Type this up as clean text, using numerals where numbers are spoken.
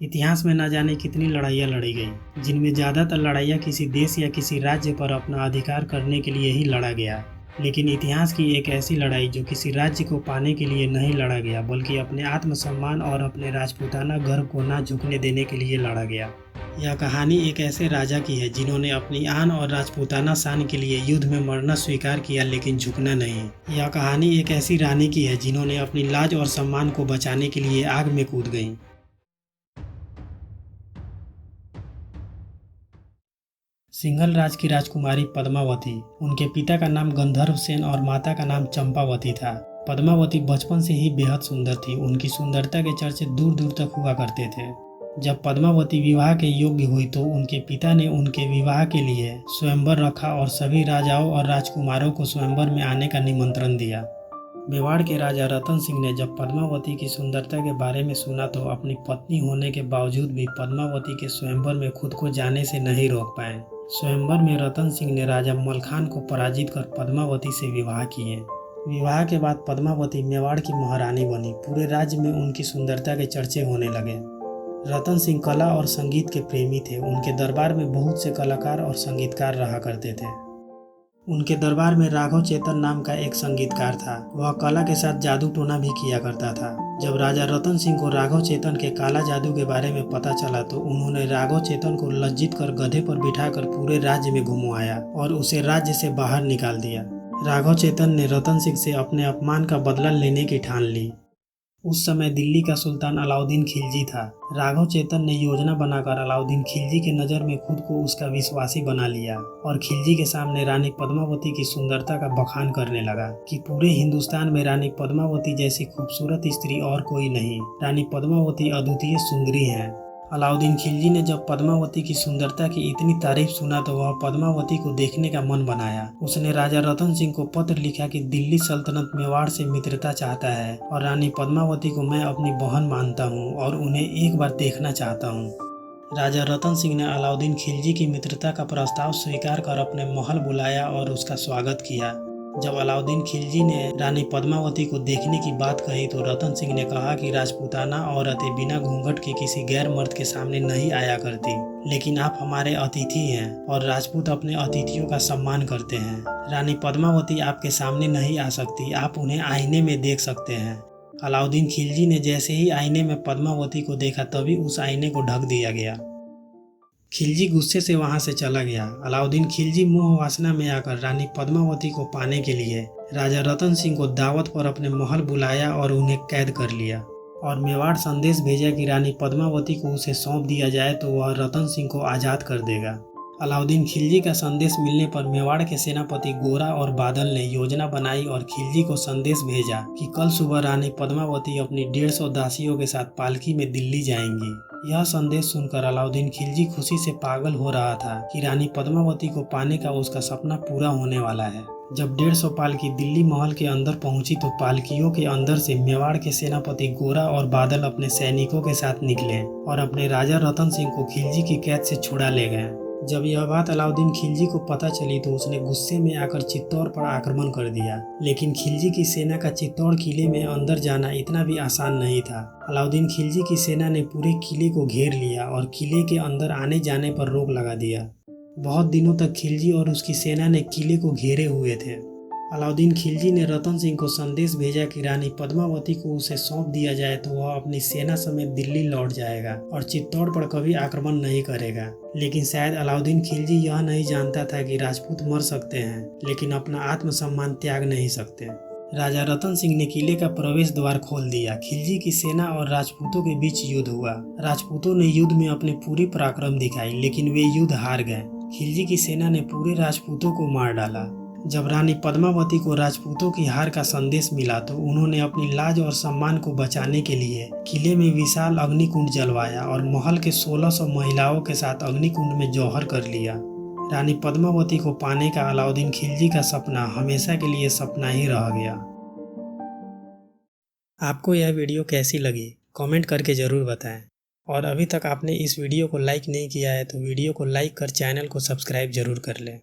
इतिहास में न जाने कितनी लड़ाइयाँ लड़ी गई, जिनमें ज़्यादातर लड़ाइयाँ किसी देश या किसी राज्य पर अपना अधिकार करने के लिए ही लड़ा गया। लेकिन इतिहास की एक ऐसी लड़ाई जो किसी राज्य को पाने के लिए नहीं लड़ा गया, बल्कि अपने आत्मसम्मान और अपने राजपूताना गर्व को ना झुकने देने के लिए लड़ा गया। यह कहानी एक ऐसे राजा की है जिन्होंने अपनी आन और राजपूताना शान के लिए युद्ध में मरना स्वीकार किया, लेकिन झुकना नहीं। यह कहानी एक ऐसी रानी की है जिन्होंने अपनी लाज और सम्मान को बचाने के लिए आग में कूद गईं। सिंघल राज की राजकुमारी पद्मावती। उनके पिता का नाम गंधर्व सेन और माता का नाम चंपावती था। पद्मावती बचपन से ही बेहद सुंदर थी। उनकी सुंदरता के चर्चे दूर दूर तक हुआ करते थे। जब पद्मावती विवाह के योग्य हुई तो उनके पिता ने उनके विवाह के लिए स्वयंवर रखा और सभी राजाओं और राजकुमारों को स्वयंवर में आने का निमंत्रण दिया। मेवाड़ के राजा रतन सिंह ने जब पद्मावती की सुंदरता के बारे में सुना तो अपनी पत्नी होने के बावजूद भी पद्मावती के स्वयंवर में खुद को जाने से नहीं रोक पाए। स्वयंवर में रतन सिंह ने राजा मलखान को पराजित कर पद्मावती से विवाह किए। विवाह के बाद पद्मावती मेवाड़ की महारानी बनी। पूरे राज्य में उनकी सुंदरता के चर्चे होने लगे। रतन सिंह कला और संगीत के प्रेमी थे। उनके दरबार में बहुत से कलाकार और संगीतकार रहा करते थे। उनके दरबार में राघव चेतन नाम का एक संगीतकार था। वह कला के साथ जादू टोना भी किया करता था। जब राजा रतन सिंह को राघव चेतन के काला जादू के बारे में पता चला तो उन्होंने राघव चेतन को लज्जित कर गधे पर बिठाकर पूरे राज्य में घुमवाया और उसे राज्य से बाहर निकाल दिया। राघव चेतन ने रतन सिंह से अपने अपमान का बदला लेने की ठान ली। उस समय दिल्ली का सुल्तान अलाउद्दीन खिलजी था। राघव चेतन ने योजना बनाकर अलाउद्दीन खिलजी के नज़र में खुद को उसका विश्वासी बना लिया और खिलजी के सामने रानी पद्मावती की सुंदरता का बखान करने लगा कि पूरे हिंदुस्तान में रानी पद्मावती जैसी खूबसूरत स्त्री और कोई नहीं। रानी पद्मावती अद्वितीय सुंदरी हैं। अलाउद्दीन खिलजी ने जब पद्मावती की सुंदरता की इतनी तारीफ सुना तो वह पद्मावती को देखने का मन बनाया। उसने राजा रतन सिंह को पत्र लिखा कि दिल्ली सल्तनत मेवाड़ से मित्रता चाहता है और रानी पद्मावती को मैं अपनी बहन मानता हूँ और उन्हें एक बार देखना चाहता हूँ। राजा रतन सिंह ने अलाउद्दीन खिलजी की मित्रता का प्रस्ताव स्वीकार कर अपने महल बुलाया और उसका स्वागत किया। जब अलाउद्दीन खिलजी ने रानी पद्मावती को देखने की बात कही तो रतन सिंह ने कहा कि राजपूताना औरतें बिना घूंघट के किसी गैर मर्द के सामने नहीं आया करती, लेकिन आप हमारे अतिथि हैं और राजपूत अपने अतिथियों का सम्मान करते हैं। रानी पद्मावती आपके सामने नहीं आ सकती, आप उन्हें आईने में देख सकते हैं। अलाउद्दीन खिलजी ने जैसे ही आईने में पद्मावती को देखा तभी उस आईने को ढक दिया गया। खिलजी गुस्से से वहां से चला गया। अलाउद्दीन खिलजी मोह वासना में आकर रानी पद्मावती को पाने के लिए राजा रतन सिंह को दावत पर अपने महल बुलाया और उन्हें कैद कर लिया और मेवाड़ संदेश भेजा कि रानी पद्मावती को उसे सौंप दिया जाए तो वह रतन सिंह को आज़ाद कर देगा। अलाउद्दीन खिलजी का संदेश मिलने पर मेवाड़ के सेनापति गोरा और बादल ने योजना बनाई और खिलजी को संदेश भेजा कि कल सुबह रानी पद्मावती अपनी 150 दासियों के साथ पालकी में दिल्ली जाएंगी। यह संदेश सुनकर अलाउद्दीन खिलजी खुशी से पागल हो रहा था कि रानी पद्मावती को पाने का उसका सपना पूरा होने वाला है। जब 150 पालकी दिल्ली महल के अंदर पहुंची तो पालकियों के अंदर से मेवाड़ के सेनापति गोरा और बादल अपने सैनिकों के साथ निकले और अपने राजा रतन सिंह को खिलजी की कैद से छुड़ा ले गए। जब यह बात अलाउद्दीन खिलजी को पता चली तो उसने गुस्से में आकर चित्तौड़ पर आक्रमण कर दिया, लेकिन खिलजी की सेना का चित्तौड़ किले में अंदर जाना इतना भी आसान नहीं था। अलाउद्दीन खिलजी की सेना ने पूरे किले को घेर लिया और किले के अंदर आने जाने पर रोक लगा दिया। बहुत दिनों तक खिलजी और उसकी सेना ने किले को घेरे हुए थे। अलाउद्दीन खिलजी ने रतन सिंह को संदेश भेजा कि रानी पद्मावती को उसे सौंप दिया जाए तो वह अपनी सेना समेत दिल्ली लौट जाएगा और चित्तौड़ पर कभी आक्रमण नहीं करेगा। लेकिन शायद अलाउद्दीन खिलजी यह नहीं जानता था कि राजपूत मर सकते हैं लेकिन अपना आत्मसम्मान त्याग नहीं सकते। राजा रतन सिंह ने किले का प्रवेश द्वार खोल दिया। खिलजी की सेना और राजपूतों के बीच युद्ध हुआ। राजपूतों ने युद्ध में अपनी पूरी पराक्रम दिखाई, लेकिन वे युद्ध हार गए। खिलजी की सेना ने पूरे राजपूतों को मार डाला। जब रानी पद्मावती को राजपूतों की हार का संदेश मिला तो उन्होंने अपनी लाज और सम्मान को बचाने के लिए किले में विशाल अग्निकुंड जलवाया और महल के 1600 महिलाओं के साथ अग्निकुंड में जौहर कर लिया। रानी पद्मावती को पाने का अलाउद्दीन खिलजी का सपना हमेशा के लिए सपना ही रह गया। आपको यह वीडियो कैसी लगी कमेंट करके ज़रूर बताएं और अभी तक आपने इस वीडियो को लाइक नहीं किया है तो वीडियो को लाइक कर चैनल को सब्सक्राइब जरूर कर लें।